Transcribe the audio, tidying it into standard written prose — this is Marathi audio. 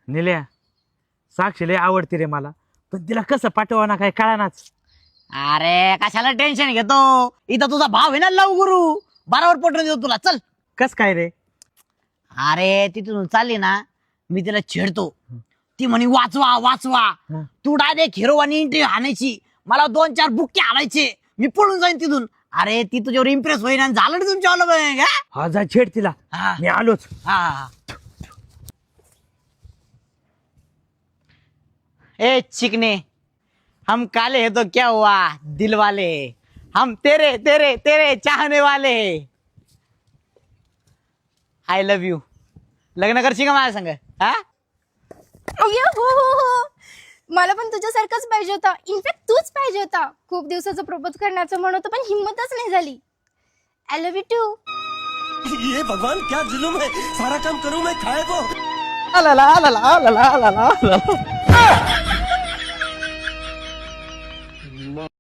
निल्या साक्षी लय आवडते रे मला, पण तिला कसं पाठवा ना काय कळानाच. अरे कशाला टेन्शन घेतो, इथं तुझा भाव आहे ना लव गुरु, बरोबर पटवून देतो तुला. चल. कस काय रे? अरे तिथून चालली ना, मी तिला छेडतो, ती म्हणे वाचवा वाचवा, हं. तू डायरेक्ट हिरो आणि एंट्री हाणायची, मला 2-4 बुक्के आणायचे, मी पळून जाईन तिथून. अरे ती तुझ्यावर इम्प्रेस होईन आणि झालं तुमच्या. हा जा छेड तिला, हा. मी आलोच. ए चिकने, हम काले हैं तो क्या हुआ दिल वाले, हम तेरे तेरे तेरे चाहने वाले. I love you. लग्न करशील का माझ्या संग? हा अय्यो, हो मला पण तुझ्यासारखंच पाहिजे होता. इनफॅक्ट तूच पाहिजे होता. खूप दिवसाचं प्रपोज करण्याचं म्हणत होतं, पण हिम्मतच नाही झाली. I love you too. ये भगवान क्या जुलुम है, सारा काम करूं मैं खाए को. आला आला आला आला.